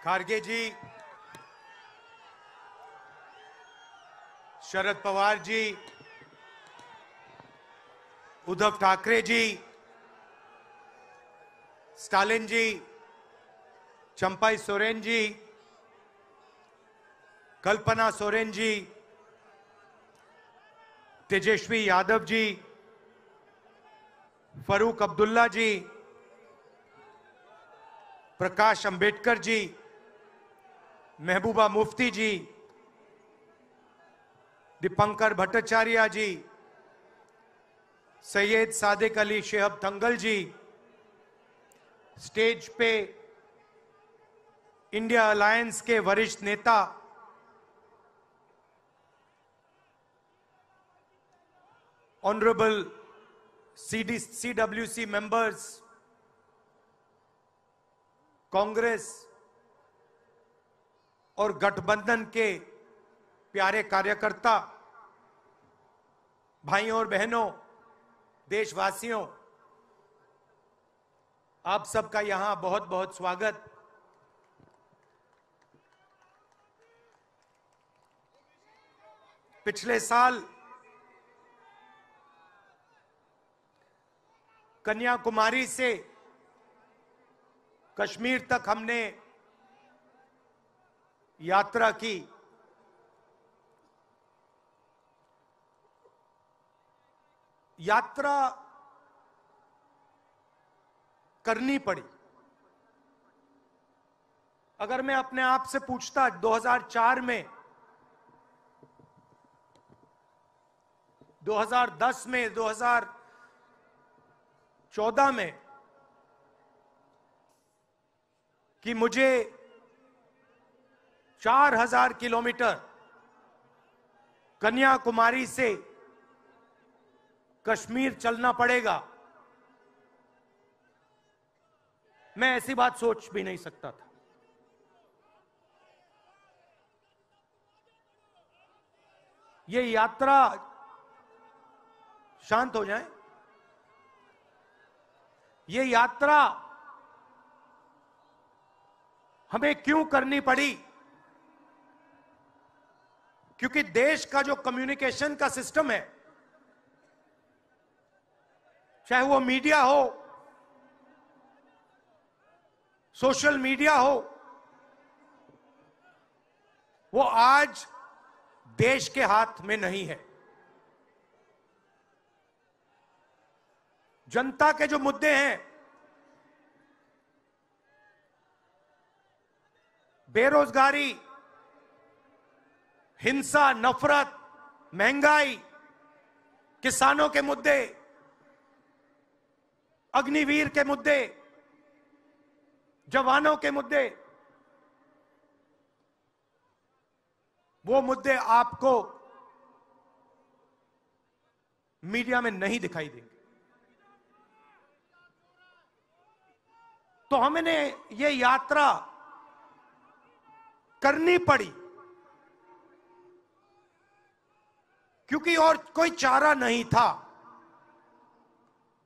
खारगे जी, Sharad Pawar ji, Uddhav Thackeray ji, Stalin जी, चंपाई सोरेन जी, कल्पना सोरेन जी, तेजस्वी यादव जी, फरूक अब्दुल्ला जी, प्रकाश अंबेडकर जी, महबूबा मुफ्ती जी, दीपंकर भट्टाचार्य जी, सैयद सादिक अली शेहब दंगल जी, stage पे India alliance के वरिष्ठ नेता ऑनरेबल CWC मेंबर्स, कांग्रेस और गठबंधन के प्यारे कार्यकर्ता, भाइयों और बहनों, देशवासियों, आप सबका यहां बहुत बहुत स्वागत। पिछले साल कन्याकुमारी से कश्मीर तक हमने यात्रा की। यात्रा करनी पड़ी। अगर मैं अपने आप से पूछता 2004 में, 2010 में, 2014 में कि मुझे 4000 किलोमीटर कन्याकुमारी से कश्मीर चलना पड़ेगा, मैं ऐसी बात सोच भी नहीं सकता था। ये यात्रा, शांत हो जाएं, ये यात्रा हमें क्यों करनी पड़ी? क्योंकि देश का जो कम्युनिकेशन का सिस्टम है, चाहे वो मीडिया हो, सोशल मीडिया हो, वो आज देश के हाथ में नहीं है। जनता के जो मुद्दे हैं, बेरोजगारी, हिंसा, नफरत, महंगाई, किसानों के मुद्दे, अग्निवीर के मुद्दे, जवानों के मुद्दे, वो मुद्दे आपको मीडिया में नहीं दिखाई देंगे। तो हमने ये यात्रा करनी पड़ी क्योंकि और कोई चारा नहीं था।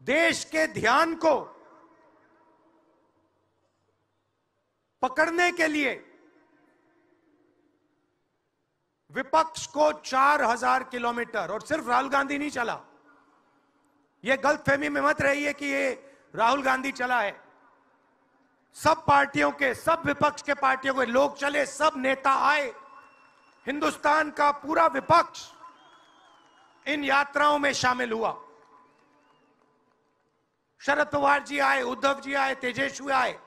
देश के ध्यान को पकड़ने के लिए विपक्ष को 4000 किलोमीटर, और सिर्फ राहुल गांधी नहीं चला, यह गलतफहमी में मत रहिए कि ये राहुल गांधी चला है। सब पार्टियों के, सब विपक्ष के पार्टियों के लोग चले, सब नेता आए, हिंदुस्तान का पूरा विपक्ष इन यात्राओं में शामिल हुआ। शरद पवार जी आए, उद्धव जी आए, तेजस्वी आए।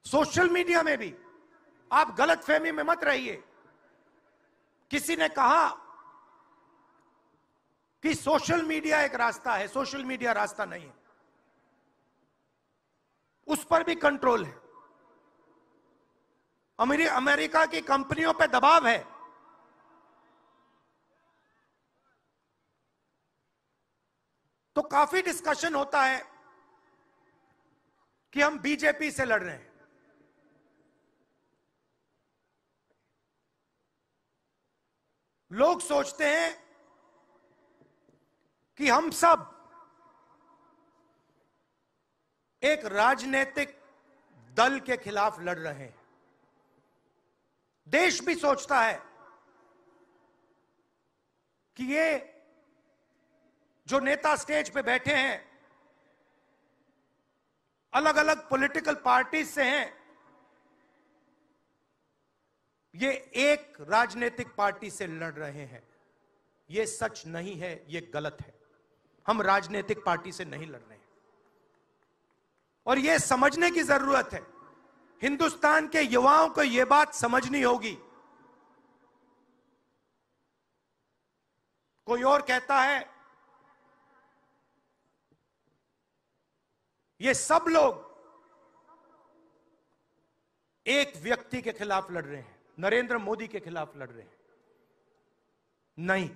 सोशल मीडिया में भी आप गलतफहमी में मत रहिए। किसी ने कहा कि सोशल मीडिया एक रास्ता है, सोशल मीडिया रास्ता नहीं है। उस पर भी कंट्रोल है। अमेरिका की कंपनियों पर दबाव है। तो काफी डिस्कशन होता है कि हम बीजेपी से लड़ रहे हैं। लोग सोचते हैं कि हम सब एक राजनीतिक दल के खिलाफ लड़ रहे हैं। देश भी सोचता है कि ये जो नेता स्टेज पे बैठे हैं अलग अलग पॉलिटिकल पार्टी से हैं, ये एक राजनीतिक पार्टी से लड़ रहे हैं। ये सच नहीं है, ये गलत है। हम राजनीतिक पार्टी से नहीं लड़ रहे हैं और ये समझने की जरूरत है। हिंदुस्तान के युवाओं को यह बात समझनी होगी। कोई और कहता है ये सब लोग एक व्यक्ति के खिलाफ लड़ रहे हैं, नरेंद्र मोदी के खिलाफ लड़ रहे हैं। नहीं,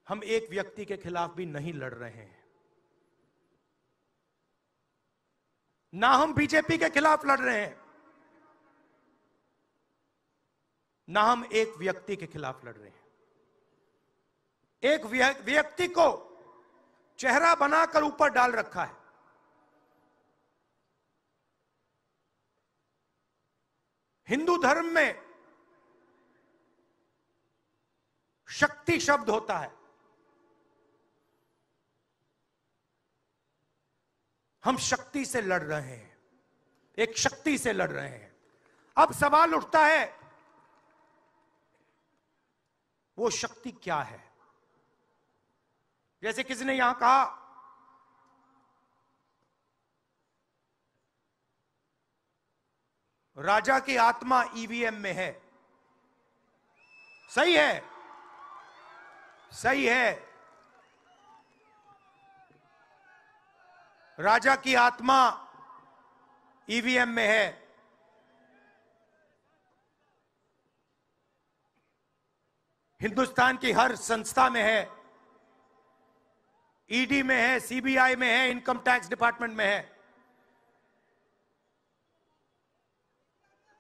हम एक व्यक्ति के खिलाफ भी नहीं लड़ रहे हैं, ना हम बीजेपी के खिलाफ लड़ रहे हैं, ना हम एक व्यक्ति के खिलाफ लड़ रहे हैं। एक व्यक्ति को चेहरा बनाकर ऊपर डाल रखा है। हिंदू धर्म में शक्ति शब्द होता है। हम शक्ति से लड़ रहे हैं, एक शक्ति से लड़ रहे हैं। अब सवाल उठता है वो शक्ति क्या है? जैसे किसी ने यहां कहा राजा की आत्मा ईवीएम में है। सही है, सही है। राजा की आत्मा ईवीएम में है। हिंदुस्तान की हर संस्था में है, ईडी में है, सीबीआई में है, इनकम टैक्स डिपार्टमेंट में है।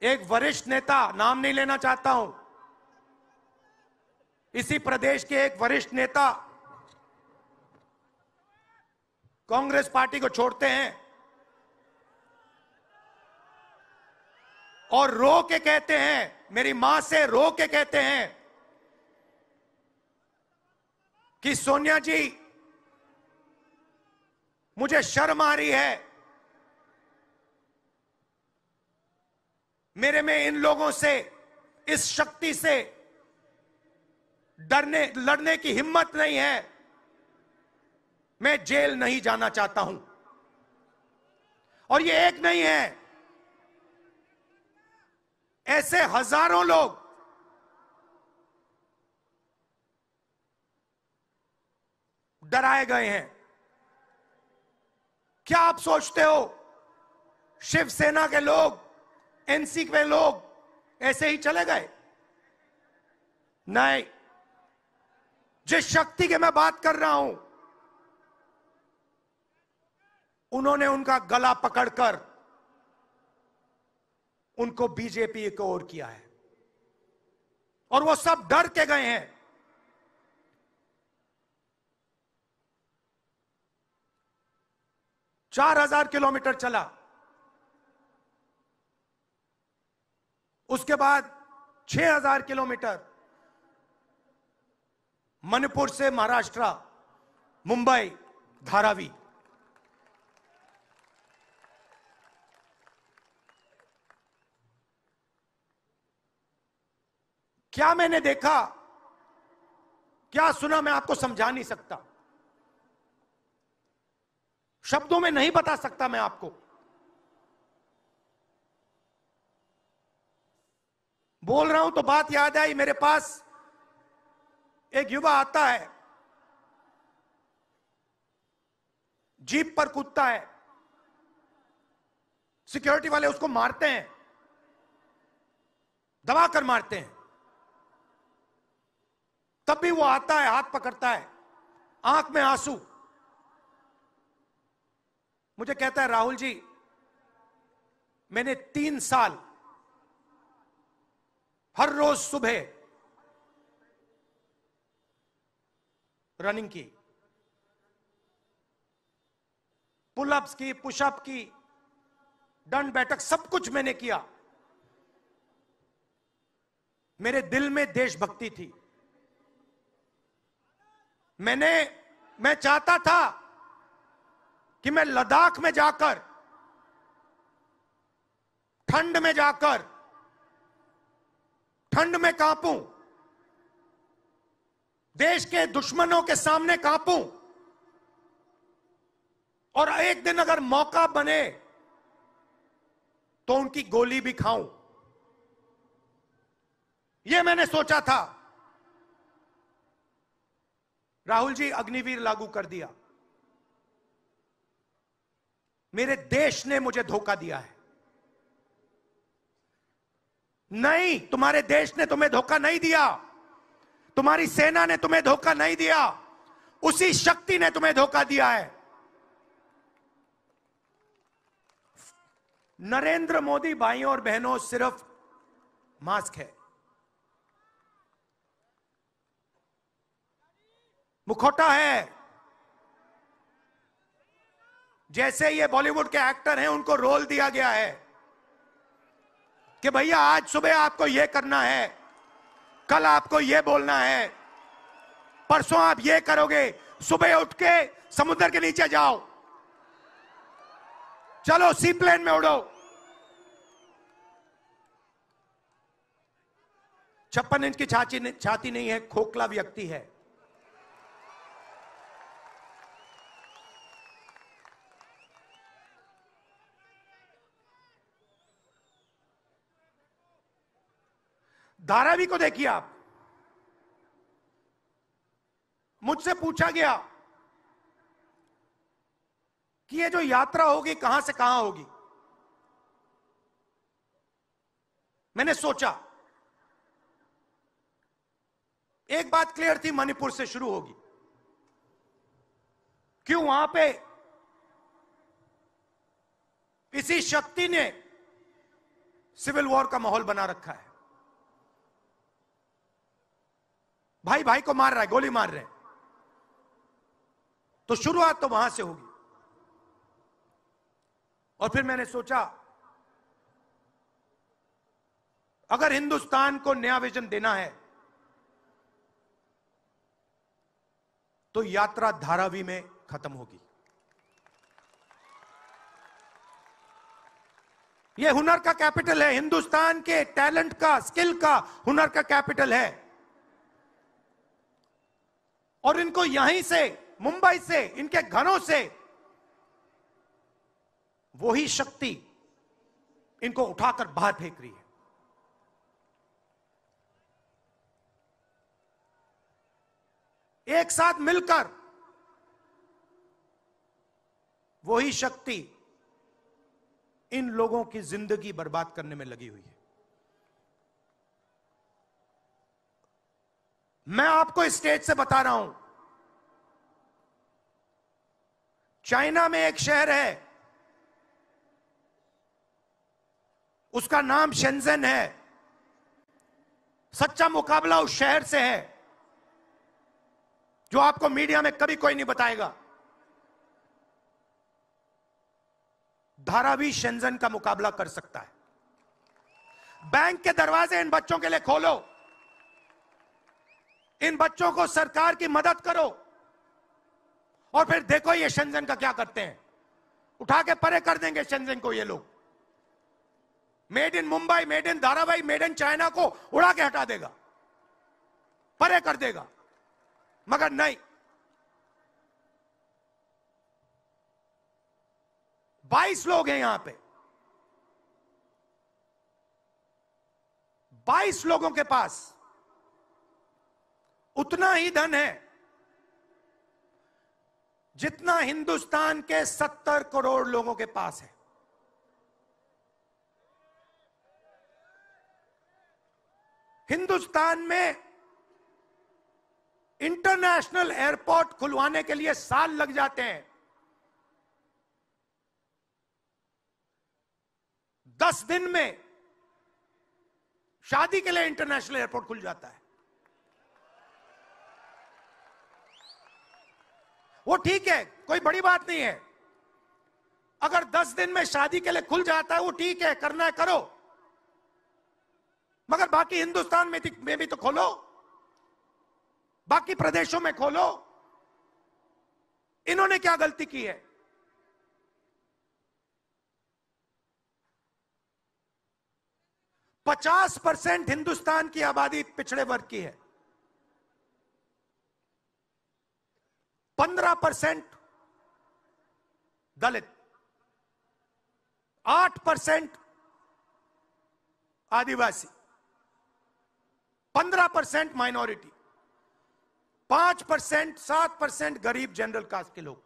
एक वरिष्ठ नेता, नाम नहीं लेना चाहता हूं, इसी प्रदेश के एक वरिष्ठ नेता कांग्रेस पार्टी को छोड़ते हैं और रो के कहते हैं, मेरी मां से रो के कहते हैं कि सोनिया जी मुझे शर्म आ रही है, मेरे में इन लोगों से, इस शक्ति से लड़ने की हिम्मत नहीं है, मैं जेल नहीं जाना चाहता हूं। और ये एक नहीं है, ऐसे हजारों लोग डराए गए हैं। क्या आप सोचते हो शिवसेना के लोग, एनसी के लोग ऐसे ही चले गए? नहीं, जिस शक्ति की मैं बात कर रहा हूं, उन्होंने उनका गला पकड़कर उनको बीजेपी की ओर किया है और वो सब डर के गए हैं। चार 4,000 किलोमीटर चला, उसके बाद 6,000 किलोमीटर मणिपुर से महाराष्ट्र, मुंबई, धारावी। क्या मैंने देखा, क्या सुना, मैं आपको समझा नहीं सकता, शब्दों में नहीं बता सकता मैं आपको। बोल रहा हूं तो बात याद आई, मेरे पास एक युवा आता है, जीप पर कूदता है, सिक्योरिटी वाले उसको मारते हैं, दबाकर मारते हैं, तब भी वो आता है, हाथ पकड़ता है, आंख में आंसू, मुझे कहता है राहुल जी मैंने 3 साल हर रोज सुबह रनिंग की, पुलअप्स की, पुशअप की, दंड बैठक, सब कुछ मैंने किया। मेरे दिल में देशभक्ति थी। मैं चाहता था कि मैं लद्दाख में जाकर, ठंड में जाकर, ठंड में कांपूं, देश के दुश्मनों के सामने कांपूं, और एक दिन अगर मौका बने तो उनकी गोली भी खाऊं। यह मैंने सोचा था। राहुल जी, अग्निवीर लागू कर दिया। मेरे देश ने मुझे धोखा दिया है। नहीं, तुम्हारे देश ने तुम्हें धोखा नहीं दिया, तुम्हारी सेना ने तुम्हें धोखा नहीं दिया, उसी शक्ति ने तुम्हें धोखा दिया है। नरेंद्र मोदी भाइयों और बहनों सिर्फ मास्क है, मुखौटा है। जैसे ये बॉलीवुड के एक्टर हैं, उनको रोल दिया गया है कि भैया आज सुबह आपको यह करना है, कल आपको यह बोलना है, परसों आप यह करोगे, सुबह उठ के समुद्र के नीचे जाओ, चलो सी प्लेन में उड़ो। 56 इंच की छाती नहीं है, खोखला व्यक्ति है। धारावी को देखिए आप। मुझसे पूछा गया कि ये जो यात्रा होगी कहां से कहां होगी। मैंने सोचा, एक बात क्लियर थी, मणिपुर से शुरू होगी। क्यों? वहां पे इसी शक्ति ने सिविल वॉर का माहौल बना रखा है। भाई भाई को मार रहा है, गोली मार रहे हैं, तो शुरुआत तो वहां से होगी। और फिर मैंने सोचा, अगर हिंदुस्तान को नया विजन देना है तो यात्रा धारावी में खत्म होगी। यह हुनर का कैपिटल है, हिंदुस्तान के टैलेंट का, स्किल का, हुनर का कैपिटल है। और इनको यहीं से, मुंबई से, इनके घरों से वही शक्ति इनको उठाकर बाहर फेंक रही है। एक साथ मिलकर वही शक्ति इन लोगों की जिंदगी बर्बाद करने में लगी हुई है। मैं आपको इस स्टेज से बता रहा हूं, चाइना में एक शहर है, उसका नाम शेंजन है। सच्चा मुकाबला उस शहर से है जो आपको मीडिया में कभी कोई नहीं बताएगा। धारावी शेंजन का मुकाबला कर सकता है। बैंक के दरवाजे इन बच्चों के लिए खोलो, इन बच्चों को सरकार की मदद करो, और फिर देखो ये शेंजन का क्या करते हैं। उठा के परे कर देंगे शेंजन को ये लोग। Made in Mumbai, made in Dharavi, made in China को उड़ा के हटा देगा, परे कर देगा। मगर नहीं, 22 लोग हैं यहां पे, 22 लोगों के पास उतना ही धन है जितना हिंदुस्तान के 70 करोड़ लोगों के पास है। हिंदुस्तान में इंटरनेशनल एयरपोर्ट खुलवाने के लिए साल लग जाते हैं। 10 दिन में शादी के लिए इंटरनेशनल एयरपोर्ट खुल जाता है। वो ठीक है, कोई बड़ी बात नहीं है, अगर 10 दिन में शादी के लिए खुल जाता है वो ठीक है, करना है करो, मगर बाकी हिंदुस्तान में भी तो खोलो, बाकी प्रदेशों में खोलो। इन्होंने क्या गलती की है? पचास 50% हिंदुस्तान की आबादी पिछड़े वर्ग की है, 15% दलित, 8% आदिवासी, 15% माइनॉरिटी, 5% 7% गरीब जनरल कास्ट के लोग।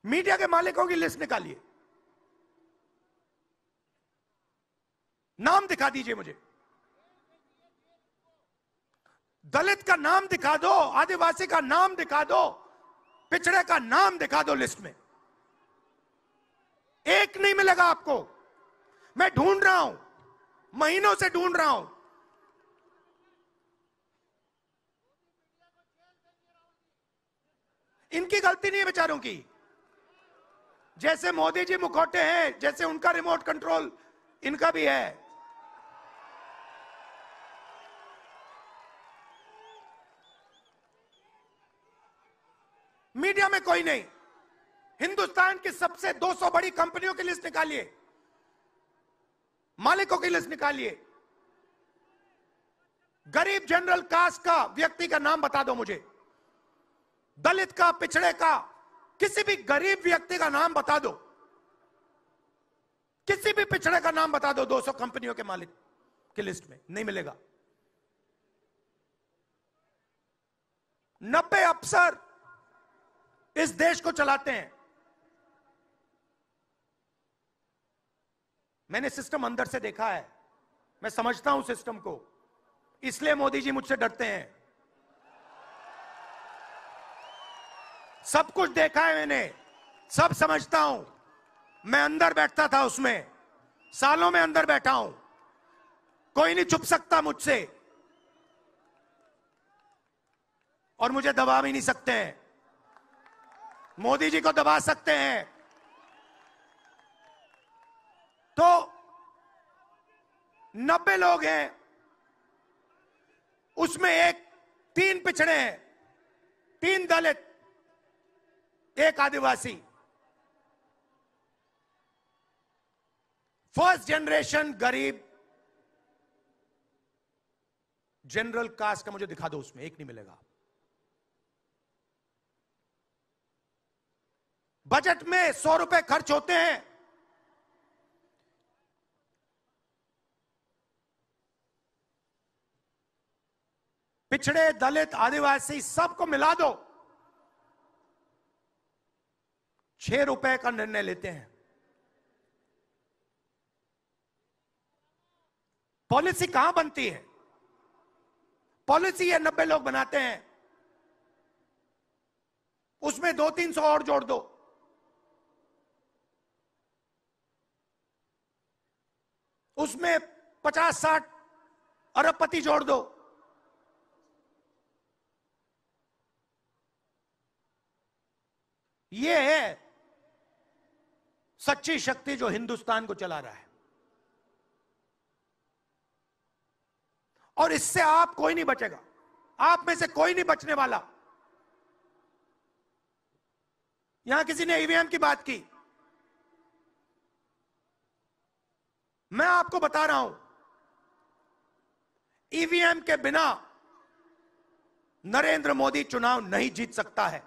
मीडिया के मालिकों की लिस्ट निकालिए, नाम दिखा दीजिए मुझे। दलित का नाम दिखा दो, आदिवासी का नाम दिखा दो, पिछड़े का नाम दिखा दो लिस्ट में। एक नहीं मिलेगा आपको। मैं ढूंढ रहा हूं, महीनों से ढूंढ रहा हूं। इनकी गलती नहीं है बेचारों की। जैसे मोदी जी मुखौटे हैं, जैसे उनका रिमोट कंट्रोल इनका भी है। मीडिया में कोई नहीं। हिंदुस्तान की सबसे 200 बड़ी कंपनियों की लिस्ट निकालिए, मालिकों की लिस्ट निकालिए। गरीब जनरल कास्ट का व्यक्ति का नाम बता दो मुझे, दलित का, पिछड़े का, किसी भी गरीब व्यक्ति का नाम बता दो, किसी भी पिछड़े का नाम बता दो 200 कंपनियों के मालिक की लिस्ट में। नहीं मिलेगा। 90 अफसर इस देश को चलाते हैं। मैंने सिस्टम अंदर से देखा है, मैं समझता हूं सिस्टम को, इसलिए मोदी जी मुझसे डरते हैं। सब कुछ देखा है मैंने, सब समझता हूं। मैं अंदर बैठता था उसमें, सालों में अंदर बैठा हूं। कोई नहीं छुप सकता मुझसे, और मुझे दबा भी नहीं सकते हैं। मोदी जी को दबा सकते हैं तो 90 लोग हैं, उसमें 3 पिछड़े हैं, 3 दलित, 1 आदिवासी। फर्स्ट जनरेशन गरीब जनरल कास्ट का मुझे दिखा दो, उसमें 1 नहीं मिलेगा। बजट में 100 रुपए खर्च होते हैं, पिछड़े, दलित, आदिवासी सबको मिला दो, 6 रुपए का निर्णय लेते हैं। पॉलिसी कहां बनती है? पॉलिसी ये 90 लोग बनाते हैं, उसमें 200-300 और जोड़ दो। उसमें 50-60 अरबपति जोड़ दो। ये है सच्ची शक्ति जो हिंदुस्तान को चला रहा है। और इससे आप कोई नहीं बचेगा, आप में से कोई नहीं बचने वाला। यहां किसी ने ईवीएम की बात की, मैं आपको बता रहा हूं, ईवीएम के बिना नरेंद्र मोदी चुनाव नहीं जीत सकता है।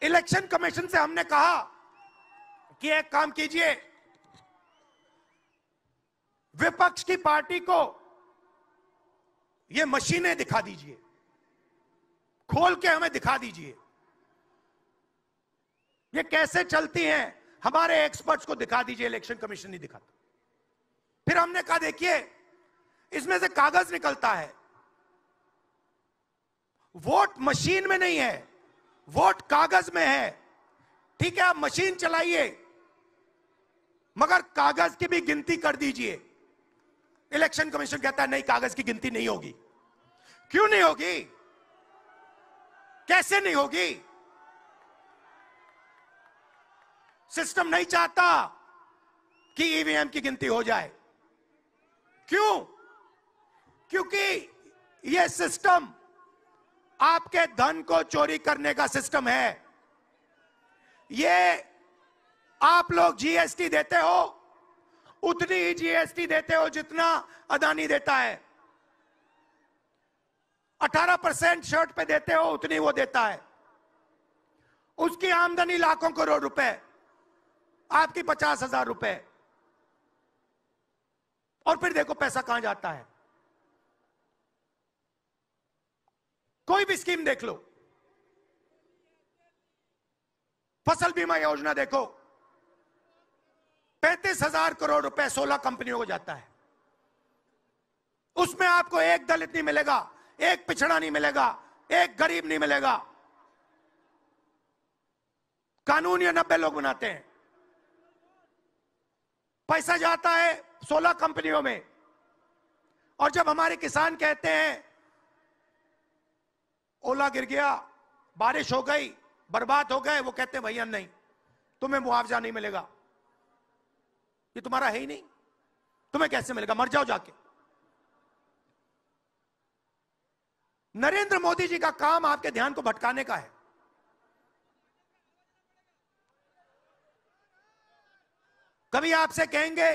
इलेक्शन कमीशन से हमने कहा कि एक काम कीजिए, विपक्ष की पार्टी को ये मशीनें दिखा दीजिए, खोल के हमें दिखा दीजिए ये कैसे चलती हैं, हमारे एक्सपर्ट्स को दिखा दीजिए। इलेक्शन कमीशन नहीं दिखाता। फिर हमने कहा देखिए, इसमें से कागज निकलता है, वोट मशीन में नहीं है, वोट कागज में है। ठीक है, आप मशीन चलाइए, मगर कागज की भी गिनती कर दीजिए। इलेक्शन कमीशन कहता है नहीं, कागज की गिनती नहीं होगी। क्यों नहीं होगी? कैसे नहीं होगी? सिस्टम नहीं चाहता कि ईवीएम की गिनती हो जाए। क्यों? क्योंकि यह सिस्टम आपके धन को चोरी करने का सिस्टम है। ये आप लोग जीएसटी देते हो, उतनी ही जीएसटी देते हो जितना अदानी देता है। 18% शर्ट पे देते हो, उतनी वो देता है। उसकी आमदनी लाखों करोड़ रुपए, आपकी 50,000 रुपए। और फिर देखो पैसा कहां जाता है। कोई भी स्कीम देख लो, फसल बीमा योजना देखो, 35,000 करोड़ रुपए 16 कंपनियों को जाता है। उसमें आपको एक दलित नहीं मिलेगा, एक पिछड़ा नहीं मिलेगा, एक गरीब नहीं मिलेगा। कानून ये 90 लोग बनाते हैं। पैसा जाता है 16 कंपनियों में। और जब हमारे किसान कहते हैं ओला गिर गया, बारिश हो गई, बर्बाद हो गए, वो कहते हैं भैया नहीं, तुम्हें मुआवजा नहीं मिलेगा, ये तुम्हारा है ही नहीं, तुम्हें कैसे मिलेगा, मर जाओ जाके। नरेंद्र मोदी जी का काम आपके ध्यान को भटकाने का है। कभी आपसे कहेंगे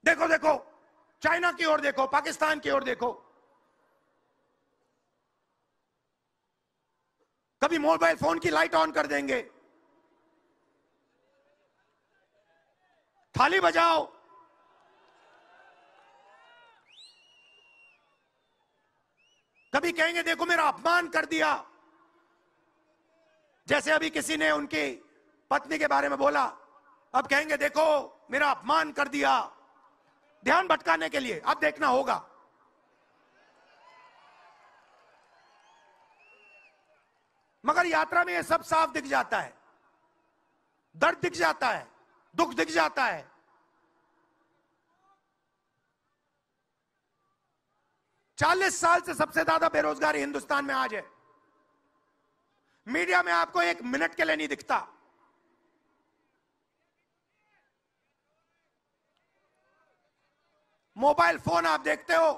देखो देखो चाइना की ओर देखो, पाकिस्तान की ओर देखो। कभी मोबाइल फोन की लाइट ऑन कर देंगे, थाली बजाओ। कभी कहेंगे देखो मेरा अपमान कर दिया, जैसे अभी किसी ने उनकी पत्नी के बारे में बोला, अब कहेंगे देखो मेरा अपमान कर दिया, ध्यान भटकाने के लिए। अब देखना होगा। मगर यात्रा में यह सब साफ दिख जाता है, दर्द दिख जाता है, दुख दिख जाता है। चालीस साल से सबसे ज्यादा बेरोजगारी हिंदुस्तान में आज है। मीडिया में आपको एक मिनट के लिए नहीं दिखता। मोबाइल फोन आप देखते हो,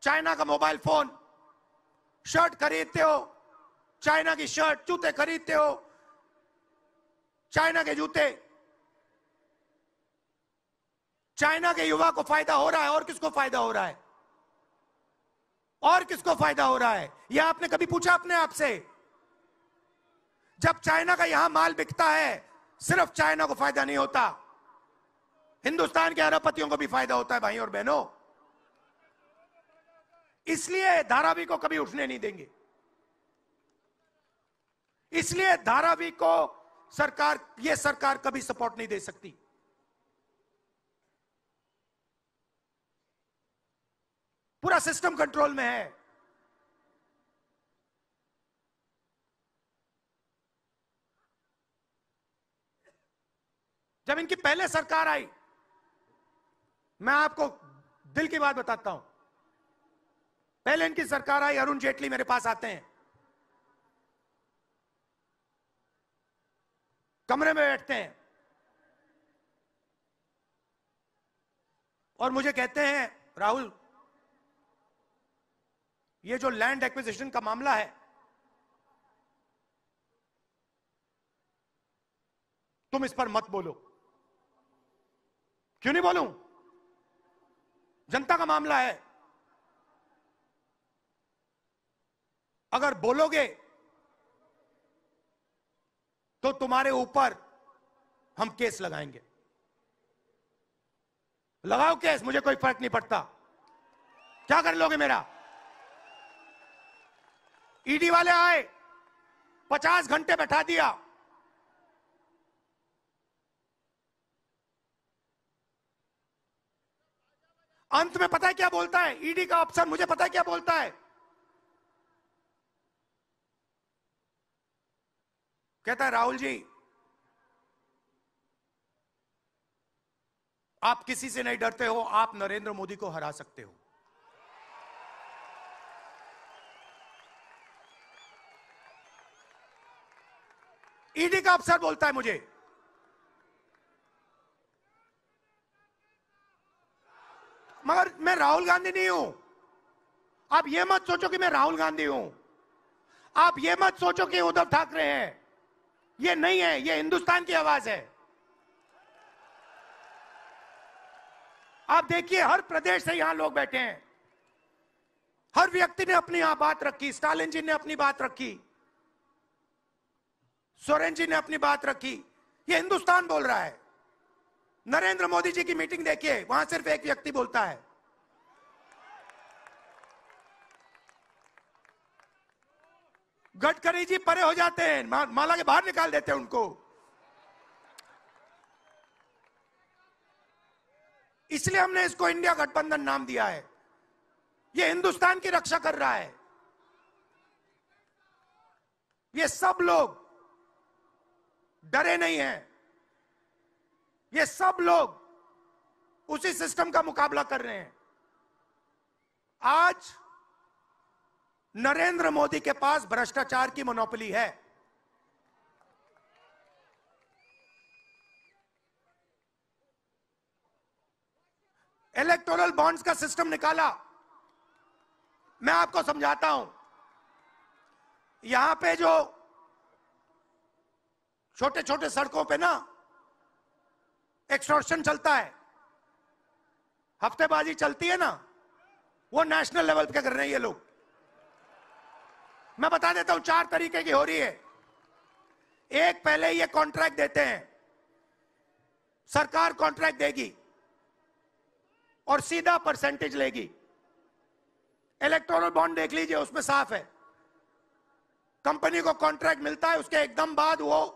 चाइना का मोबाइल फोन, शर्ट खरीदते हो, चाइना की शर्ट, जूते खरीदते हो, चाइना के जूते। चाइना के युवा को फायदा हो रहा है, और किसको फायदा हो रहा है? और किसको फायदा हो रहा है? यह आपने कभी पूछा अपने आप से? जब चाइना का यहां माल बिकता है, सिर्फ चाइना को फायदा नहीं होता, हिंदुस्तान के अरबपतियों को भी फायदा होता है भाई और बहनों। इसलिए धारावी को कभी उठने नहीं देंगे। इसलिए धारावी को यह सरकार कभी सपोर्ट नहीं दे सकती। पूरा सिस्टम कंट्रोल में है। जब इनकी पहले सरकार आई, मैं आपको दिल की बात बताता हूं, पहले इनकी सरकार आई, अरुण जेटली मेरे पास आते हैं, कमरे में बैठते हैं और मुझे कहते हैं राहुल, ये जो लैंड एक्विजिशन का मामला है, तुम इस पर मत बोलो। क्यों नहीं बोलूं? जनता का मामला है। अगर बोलोगे तो तुम्हारे ऊपर हम केस लगाएंगे। लगाओ केस, मुझे कोई फर्क नहीं पड़ता। क्या कर लोगे मेरा? ईडी वाले आए, 50 घंटे बैठा दिया। अंत में पता है क्या बोलता है ईडी का अफसर? मुझे पता है क्या बोलता है? कहता है राहुल जी, आप किसी से नहीं डरते हो, आप नरेंद्र मोदी को हरा सकते हो। ईडी का अफसर बोलता है मुझे। मगर मैं राहुल गांधी नहीं हूं। आप ये मत सोचो कि मैं राहुल गांधी हूं। आप ये मत सोचो कि उद्धव ठाकरे हैं। ये नहीं है, ये हिंदुस्तान की आवाज है। आप देखिए, हर प्रदेश से यहां लोग बैठे हैं। हर व्यक्ति ने अपनी यहां बात रखी। स्टालिन जी ने अपनी बात रखी, सोरेन जी ने अपनी बात रखी। ये हिंदुस्तान बोल रहा है। नरेंद्र मोदी जी की मीटिंग देखिए, वहां सिर्फ एक व्यक्ति बोलता है। गडकरी जी परे हो जाते हैं, माला के बाहर निकाल देते हैं उनको। इसलिए हमने इसको इंडिया गठबंधन नाम दिया है। ये हिंदुस्तान की रक्षा कर रहा है। ये सब लोग डरे नहीं हैं। ये सब लोग उसी सिस्टम का मुकाबला कर रहे हैं। आज नरेंद्र मोदी के पास भ्रष्टाचार की मोनोपोली है। इलेक्टोरल बॉन्ड्स का सिस्टम निकाला। मैं आपको समझाता हूं। यहां पे जो छोटे छोटे सड़कों पे ना एक्सटॉर्शन चलता है, हफ्तेबाजी चलती है ना, वो नेशनल लेवल पे कर रहे हैं ये लोग। मैं बता देता हूं, 4 तरीके की हो रही है। एक, पहले ये कॉन्ट्रैक्ट देते हैं, सरकार कॉन्ट्रैक्ट देगी और सीधा परसेंटेज लेगी। इलेक्टोरल बॉन्ड देख लीजिए, उसमें साफ है। कंपनी को कॉन्ट्रैक्ट मिलता है, उसके एकदम बाद वो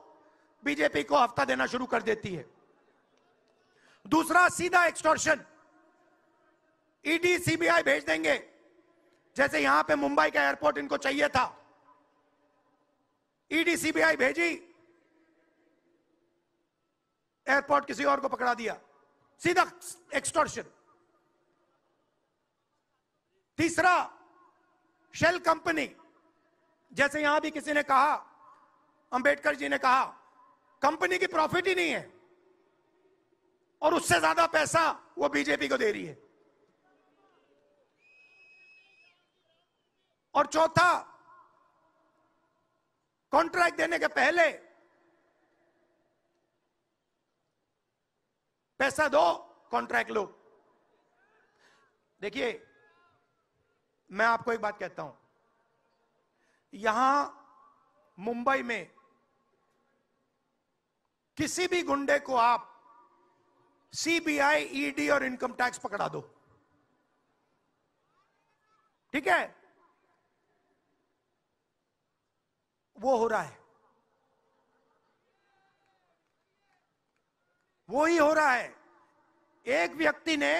बीजेपी को हफ्ता देना शुरू कर देती है। दूसरा, सीधा एक्सटॉर्शन। ईडी सीबीआई भेज देंगे। जैसे यहां पे मुंबई का एयरपोर्ट इनको चाहिए था, ईडी सीबीआई भेजी, एयरपोर्ट किसी और को पकड़ा दिया। सीधा एक्सटॉर्शन। तीसरा, शेल कंपनी। जैसे यहां भी किसी ने कहा, अंबेडकर जी ने कहा, कंपनी की प्रॉफिट ही नहीं है और उससे ज्यादा पैसा वो बीजेपी को दे रही है। और चौथा, कॉन्ट्रैक्ट देने के पहले पैसा दो, कॉन्ट्रैक्ट लो। देखिए, मैं आपको एक बात कहता हूं, यहां मुंबई में किसी भी गुंडे को आप सीबीआई, ईडी और इनकम टैक्स पकड़ा दो, ठीक है? वो हो रहा है, वो ही हो रहा है। एक व्यक्ति ने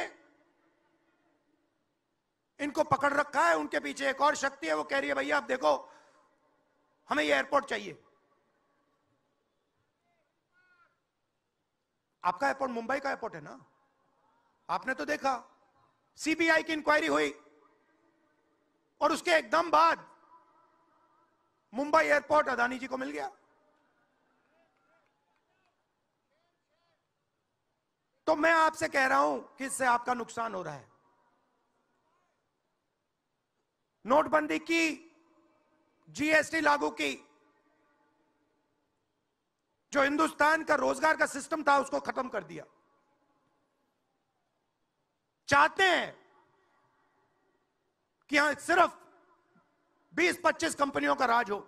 इनको पकड़ रखा है, उनके पीछे एक और शक्ति है, वो कह रही है भैया आप देखो, हमें ये एयरपोर्ट चाहिए। आपका एयरपोर्ट मुंबई का एयरपोर्ट है ना, आपने तो देखा। सीबीआई की इंक्वायरी हुई और उसके एकदम बाद मुंबई एयरपोर्ट अदानी जी को मिल गया। तो मैं आपसे कह रहा हूं कि इससे आपका नुकसान हो रहा है। नोटबंदी की, जीएसटी लागू की, जो हिंदुस्तान का रोजगार का सिस्टम था उसको खत्म कर दिया। चाहते हैं कि यहां सिर्फ 20-25 कंपनियों का राज हो।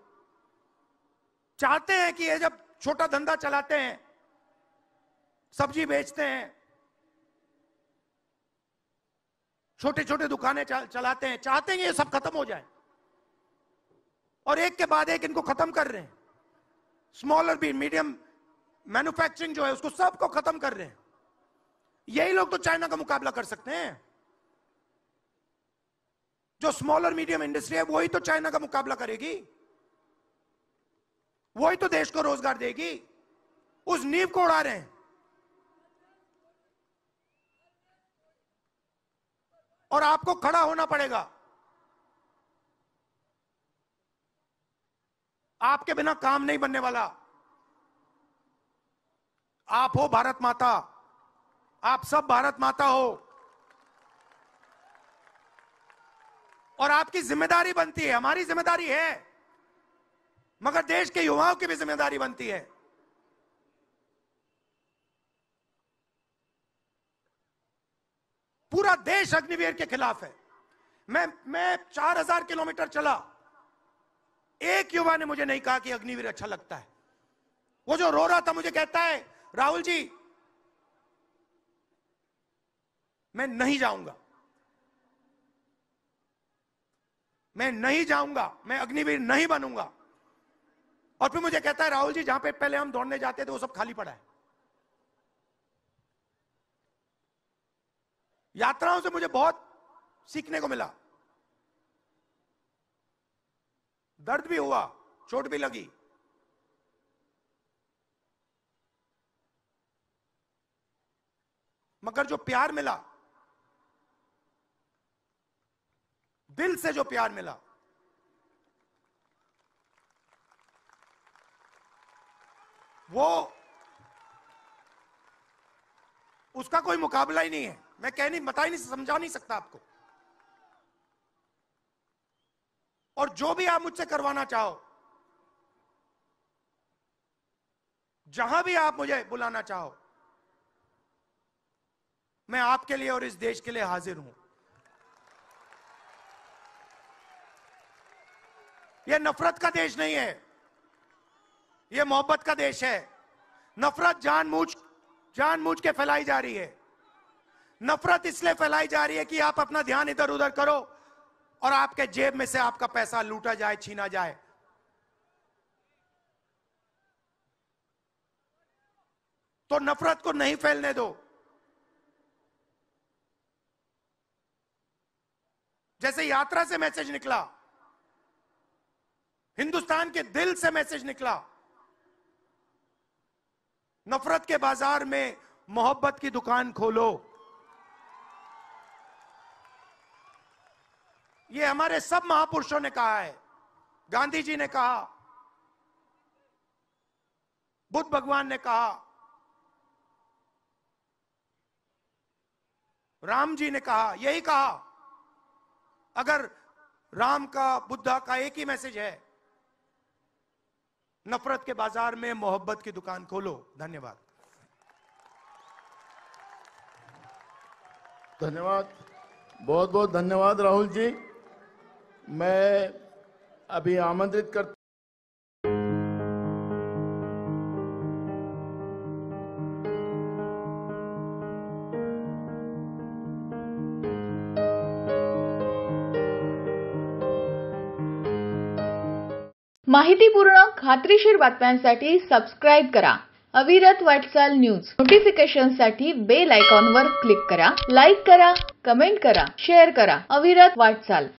चाहते हैं कि ये जब छोटा धंधा चलाते हैं, सब्जी बेचते हैं, छोटे छोटे दुकानें चलाते हैं, चाहते हैं ये सब खत्म हो जाए। और एक के बाद एक इनको खत्म कर रहे हैं। स्मॉल और मीडियम मैन्युफैक्चरिंग जो है उसको सबको खत्म कर रहे हैं। यही लोग तो चाइना का मुकाबला कर सकते हैं। जो स्मॉल और मीडियम इंडस्ट्री है वही तो चाइना का मुकाबला करेगी, वही तो देश को रोजगार देगी। उस नींव को उड़ा रहे हैं। और आपको खड़ा होना पड़ेगा। आपके बिना काम नहीं बनने वाला। आप हो भारत माता, आप सब भारत माता हो, और आपकी जिम्मेदारी बनती है, हमारी जिम्मेदारी है, मगर देश के युवाओं की भी जिम्मेदारी बनती है। पूरा देश अग्निवीर के खिलाफ है। मैं 4000 किलोमीटर चला, एक युवा ने मुझे नहीं कहा कि अग्निवीर अच्छा लगता है। वो जो रो रहा था मुझे कहता है, राहुल जी मैं नहीं जाऊंगा, मैं नहीं जाऊंगा, मैं अग्निवीर नहीं बनूंगा। और फिर मुझे कहता है, राहुल जी जहां पे पहले हम दौड़ने जाते थे वो सब खाली पड़ा है। यात्राओं से मुझे बहुत सीखने को मिला, दर्द भी हुआ, चोट भी लगी, मगर जो प्यार मिला, दिल से जो प्यार मिला, वो उसका कोई मुकाबला ही नहीं है। मैं बता ही नहीं, समझा नहीं सकता आपको। और जो भी आप मुझसे करवाना चाहो, जहां भी आप मुझे बुलाना चाहो, मैं आपके लिए और इस देश के लिए हाजिर हूं। यह नफरत का देश नहीं है, यह मोहब्बत का देश है। नफरत जानबूझ के फैलाई जा रही है। नफरत इसलिए फैलाई जा रही है कि आप अपना ध्यान इधर उधर करो और आपके जेब में से आपका पैसा लूटा जाए, छीना जाए। तो नफरत को नहीं फैलने दो। जैसे यात्रा से मैसेज निकला, हिंदुस्तान के दिल से मैसेज निकला, नफरत के बाजार में मोहब्बत की दुकान खोलो। ये हमारे सब महापुरुषों ने कहा है। गांधी जी ने कहा, बुद्ध भगवान ने कहा, राम जी ने कहा, यही कहा। अगर राम का, बुद्धा का एक ही मैसेज है, नफरत के बाजार में मोहब्बत की दुकान खोलो। धन्यवाद। धन्यवाद, बहुत बहुत धन्यवाद राहुल जी। मैं अभी आमंत्रित करता माहितीपूर्ण खात्रीशीर बातम्यांसाठी सबस्क्राइब करा अविरत वाटचाल न्यूज। नोटिफिकेशनसाठी बेल आयकॉनवर क्लिक करा। लाईक करा, कमेंट करा, शेअर करा। अविरत वाटचाल।